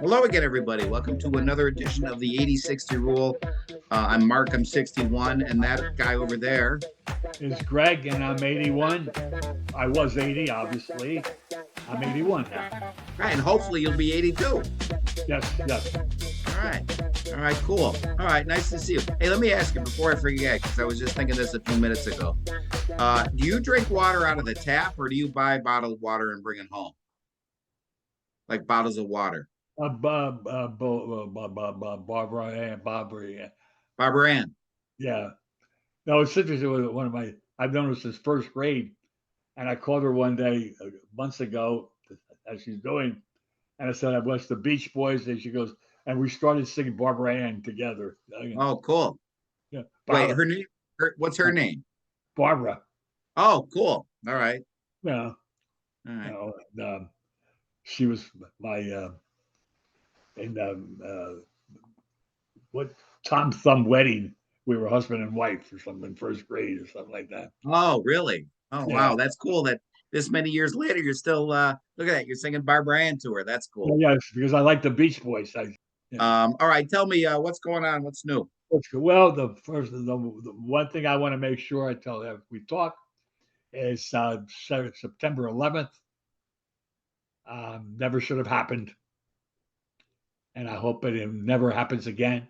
Hello again, everybody. Welcome to another edition of the 80-60 Rule. I'm Mark, I'm 61, and that guy over there. Is Greg, and I'm 81. I was 80, obviously. I'm 81 now. All right, and hopefully you'll be 82. Yes, yes. All right. All right, cool. All right, nice to see you. Hey, let me ask you before I forget, because I was just thinking this a few minutes ago. Do you drink water out of the tap, or do you buy bottled water and bring it home? Like bottles of water? Barbara and Barbara. Barbara Ann. Yeah. No, it's interesting with one of my, I've known her since first grade. And I called her one day months ago, as she's doing. And I said, I watched the Beach Boys. And she goes, and we started singing Barbara Ann together. Oh, cool. Yeah. Wait, her name? What's her name? Barbara. Oh, cool. All right. Yeah. All right. She was my in what Tom Thumb wedding. We were husband and wife or something in first grade or something like that. Oh, really? Oh, Yeah. wow. That's cool that this many years later you're still look at that. You're singing Barbara Ann to her. That's cool. Yes, because I like the Beach Boys. All right. Tell me what's going on. What's new? Well, the one thing I want to make sure I tell you we talk is September 11th. Never should have happened, and I hope it never happens again.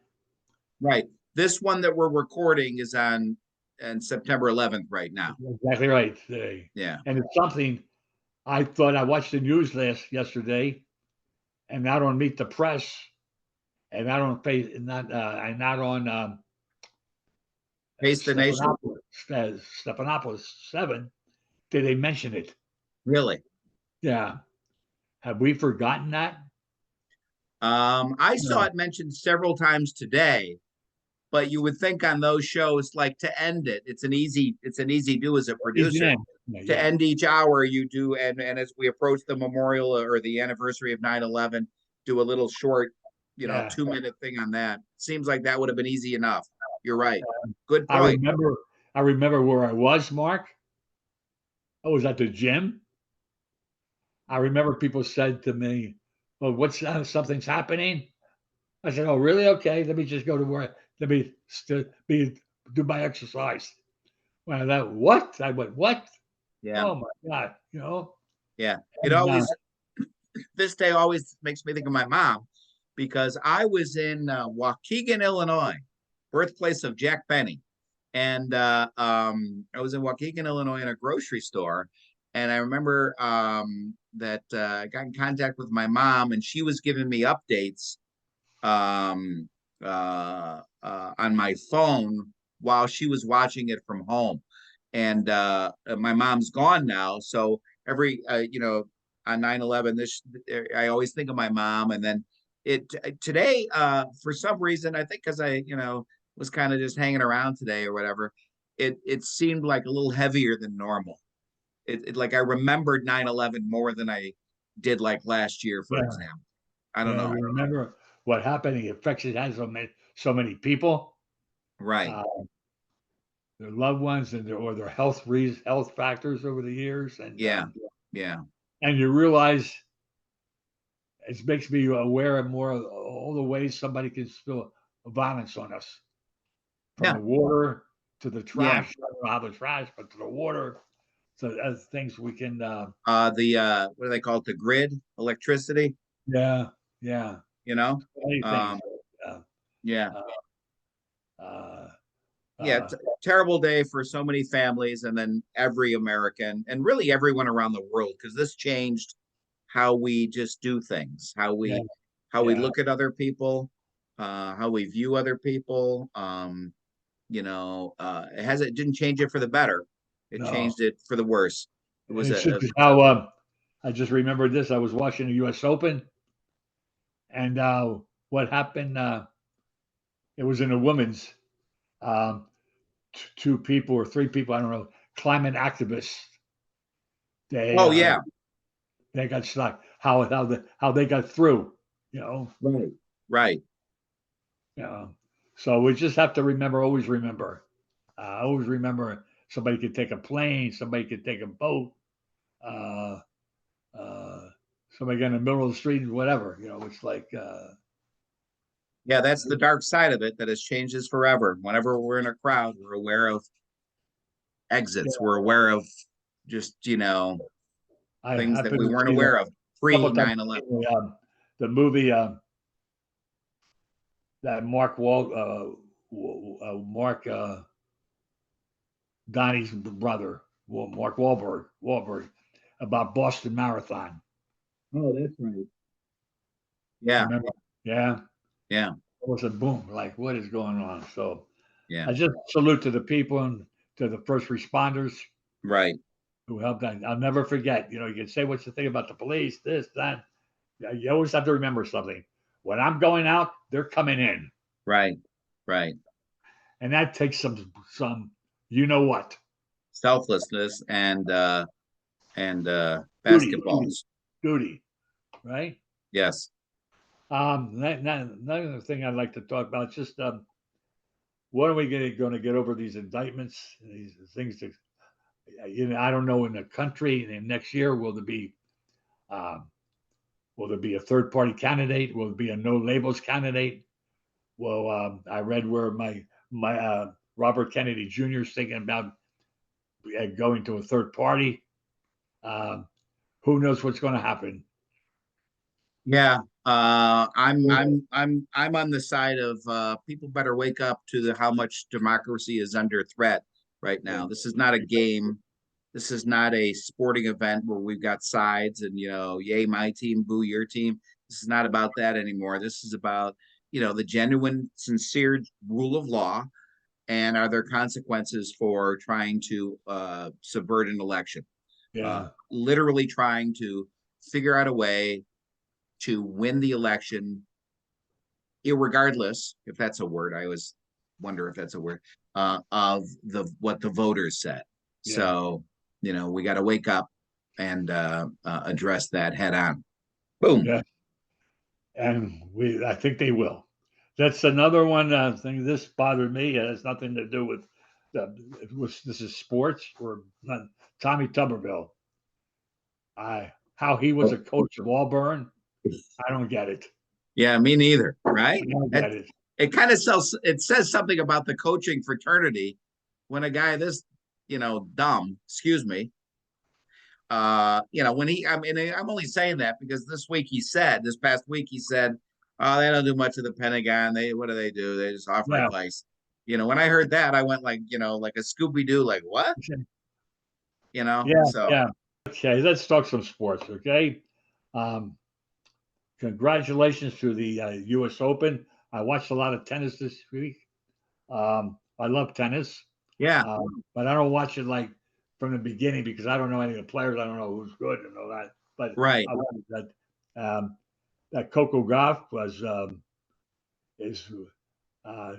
Right. This one that we're recording is on September 11th right now. Exactly right. Today. Yeah. And it's something I thought I watched the news yesterday, and not on Meet the Press, and not on and not on Face the Nation. Stephanopoulos 7. Did they mention it? Really? Yeah. Have we forgotten that? I saw it mentioned several times today, but you would think on those shows, like to end it, it's an easy do as a producer. To end each hour, you do, and as we approach the memorial or the anniversary of 9/11, do a little short, 2-minute thing on that. Seems like that would have been easy enough. You're right. Good point. I remember where I was, Mark. I was at the gym. I remember people said to me, "Well, what's something's happening?" I said, "Oh, really? Okay, let me just go to work. Let me do my exercise." Well, what? I went, what? Yeah. Oh my God, Yeah. It always this day always makes me think of my mom, because I was in Waukegan, Illinois, birthplace of Jack Benny. And I was in Waukegan, Illinois, in a grocery store. And I remember that I got in contact with my mom, and she was giving me updates on my phone while she was watching it from home. And my mom's gone now. So every, on 9/11, I always think of my mom. And then today, for some reason, I think because I, was kind of just hanging around today or whatever, it seemed like a little heavier than normal. It like I remembered 9/11 more than I did like last year, for example. I don't know. You remember what happened? The effects it has on so many people, right? Their loved ones and their health factors over the years, and yeah, and you realize it makes me aware of more of all the ways somebody can spill violence on us, from the water to the trash. I don't know how the trash, but to the water. So as things we can what do they call it? The grid, electricity. Yeah. It's a terrible day for so many families, and then every American and really everyone around the world, because this changed how we just do things, how we look at other people, how we view other people. It didn't change it for the better. It changed it for the worse. It was how I just remembered this. I was watching the U.S. Open, and what happened? It was in the women's. Two people or three people, I don't know, climate activists. They got stuck. How they got through, Right. So we just have to always remember somebody could take a plane, somebody could take a boat. somebody got in the middle of the street and whatever. It's like Yeah, that's the dark side of it that has changed us forever. Whenever we're in a crowd, we're aware of exits. yeah. We're aware of just, I things that happened we to weren't see that aware of a couple pre of times. 9/11. The movie that Mark Donnie's brother, Mark Wahlberg, about Boston Marathon. Oh, that's right. Yeah, Remember? Yeah, yeah, it was a boom. Like, what is going on? So yeah. I just salute to the people and to the first responders Right, who helped. I'll never forget. You can say what you think about the police, this, that. You always have to remember something. When I'm going out, they're coming in, right, right. and that takes some. You know what? Selflessness and Duty, basketballs. duty, right? Yes. Another thing I'd like to talk about is just when are we going to get over these indictments, these things that I don't know in the country. And next year, um, will there be a third party candidate? Will there be a no labels candidate? Well, I read where my Robert Kennedy Jr. is thinking about going to a third party. Um, who knows what's going to happen? Yeah. I'm Yeah, I'm I'm I'm on the side of people better wake up to how much democracy is under threat right now. This is not a game. This is not a sporting event where we've got sides and yay my team, boo your team. This is not about that anymore. This is about the genuine, sincere rule of law, and are there consequences for trying to subvert an election? yeah, Literally trying to figure out a way to win the election, irregardless, if that's a word. I always wonder if that's a word, of what the voters said. yeah. So, we got to wake up and address that head on. Boom. Yeah, and I think they will. That's another one thing. This bothered me. It has nothing to do with this is sports or not. Tommy Tuberville. How he was a coach of Auburn. I don't get it. Yeah, me neither. I Right? don't It, get it. it kind of sells. It says something about the coaching fraternity when a guy this, dumb. Excuse me. When I mean, I'm only saying that because this past week he said, "Oh, they don't do much of the Pentagon. What do? They just offer Yeah, advice." When I heard that, I went like, like a Scooby Doo, like what? yeah, So yeah. Okay, let's talk some sports. Okay, um, congratulations to the U.S. Open. I watched a lot of tennis this week. I love tennis, yeah, but I don't watch it like from the beginning because I don't know any of the players. I don't know who's good and all that. But right. I wanted that Coco Gauff was is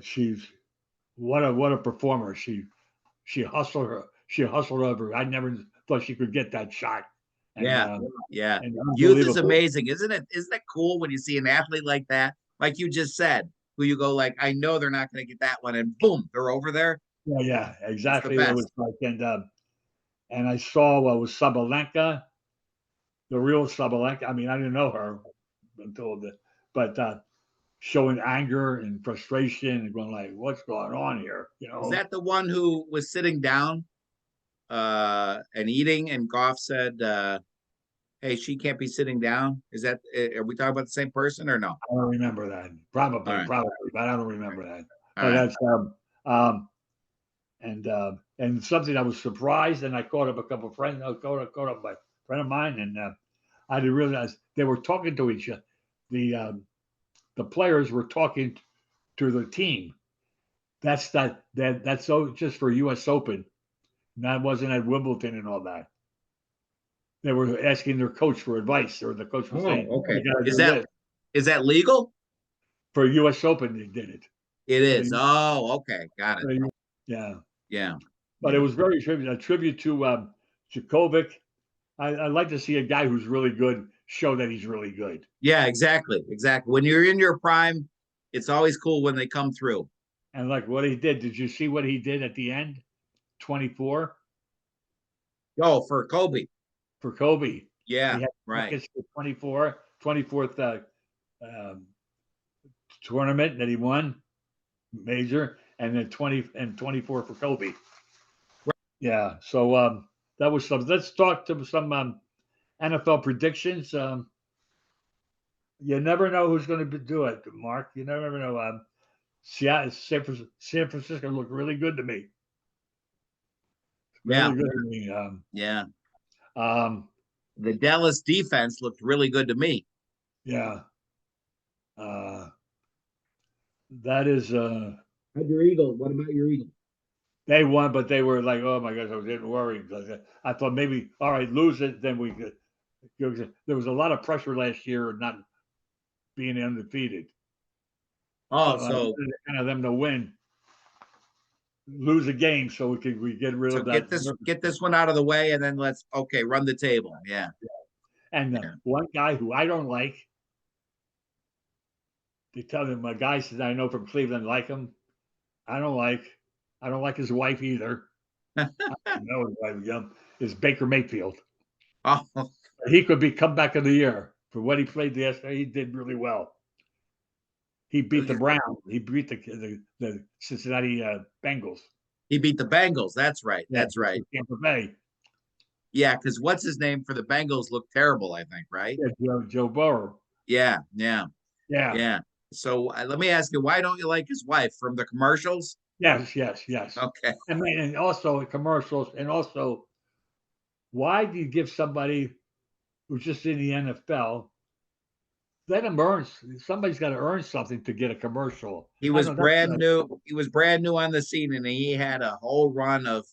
she's what a performer. She hustled over. I never thought she could get that shot, and Yeah, yeah. Youth is unbelievable. amazing, isn't it? Isn't that cool when you see an athlete like that, like you just said, who you go like, I know they're not going to get that one, and boom, they're over there. Yeah, yeah, It's the exactly. It was best. like, and I saw what was Sabalenka, the real Sabalenka. I mean, I didn't know her until but showing anger and frustration and going like, "What's going on here?" Is that the one who was sitting down and eating, and Goff said, "Hey, she can't be sitting down." Is that? Are we talking about the same person or no? I don't remember that. All Probably, right, probably, but I don't remember that. all But right. that's um, and something I was surprised, and I caught up a couple of friends. I caught up by a friend of mine, and I didn't realize they were talking to each other. The players were talking to the team. That's so just for U.S. Open. That wasn't at Wimbledon and all that. They were asking their coach for advice, or the coach was saying, Oh, "You okay. got to Is do that this." is that legal? For U.S. Open, they did it. It For is. the, Oh, okay, got it. for the yeah, Yeah, but it yeah, was very a tribute to Djokovic. I like to see a guy who's really good show that he's really good. yeah. Exactly, exactly. When you're in your prime, it's always cool when they come through. And like what he did. Did you see what he did at the end? 24 Oh, for Kobe. for Kobe. Yeah, He had right. tickets to 24th um, tournament that he won, major, and then 24 for Kobe. Yeah. So that was some. Let's talk to some NFL predictions. You never know who's going to do it, Mark. You never know. San Francisco looked really good to me. Yeah, Really good to me. yeah. Um, The Dallas defense looked really good to me. yeah. That is. How'd your Eagle? What about your Eagle? They won, but they were like, "Oh my gosh, I was getting worried." I thought maybe, all right, lose it, then we could. There was a lot of pressure last year not being undefeated, Oh, so I so wanted kind of them to win, lose a game, so we get rid so of that. get this one out of the way, and then let's run the table. Yeah, And yeah. one guy who I don't like, they tell him my guys that I know from Cleveland like him. I don't like. I don't like his wife either. I know his wife, is Baker Mayfield. Oh, He could be comeback of the year for what he played yesterday. He did really well. He beat the Browns. He beat the Cincinnati Bengals. he beat the Bengals. That's right. Yeah, That's right. Tampa Bay. Yeah, because what's his name for the Bengals looked terrible. I think, right? Yeah, Joe Burrow. Yeah, yeah, Yeah. yeah. So let me ask you, why don't you like his wife from the commercials? Yes. Okay. And also commercials, and also, why do you give somebody who's just in the NFL, let them earn? Somebody's got to earn something to get a commercial. He I was know that's brand not, new. He was brand new on the scene, and he had a whole run of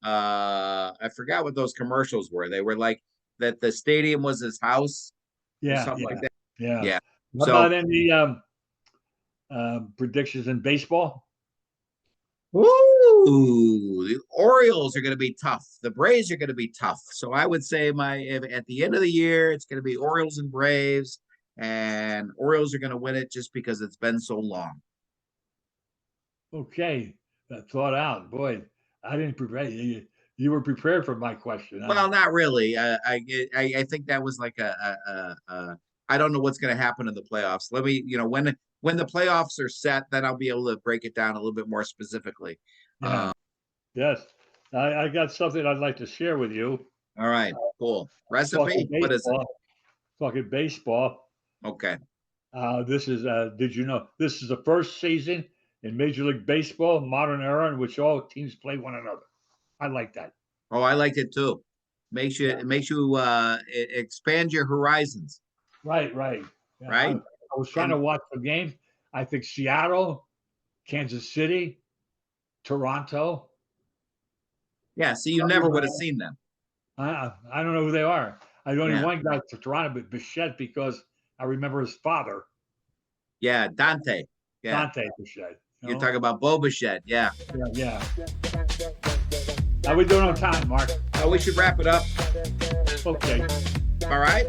I forgot what those commercials were. They were like that the stadium was his house or yeah, something like that. yeah. Yeah. What So about any predictions in baseball? woo, the Orioles are going to be tough. The Braves are going to be tough. So I would say at the end of the year, it's going to be Orioles and Braves, and Orioles are going to win it just because it's been so long. Okay, that thought out. Boy, I didn't prepare you. You were prepared for my question. Well, not really. I think that was like I don't know what's going to happen in the playoffs. Let me, when the playoffs are set, then I'll be able to break it down a little bit more specifically. Yeah. Yes. I got something I'd like to share with you. All right, cool. Talking Recipe? What is it? baseball. Talking baseball. Okay. This is. Did you know this is the first season in Major League Baseball, modern era, in which all teams play one another? I like that. Oh, I liked it too. It makes you expand your horizons, Right. Yeah, I, right? I was trying to And watch the game. I think Seattle, Kansas City, Toronto. yeah, see, you never would have seen them. I don't know who they are. I only Yeah. one guy to Toronto, but Bichette, because I remember his father, Yeah, Dante. Yeah. Dante Bichette. You're talking about Bo Bichette. Yeah. Yeah. How we doing on time, Mark? We should wrap it up. Okay. All right.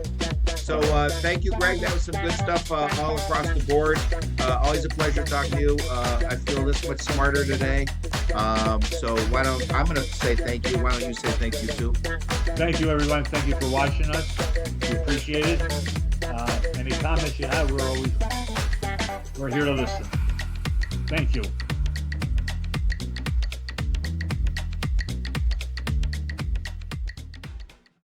So thank you, Greg. That was some good stuff all across the board. Always a pleasure talking to you. I feel this much smarter today. So I'm going to say thank you. Why don't you say thank you too? Thank you, everyone. Thank you for watching us. We appreciate it. Any comments you have, we're here to listen. Thank you.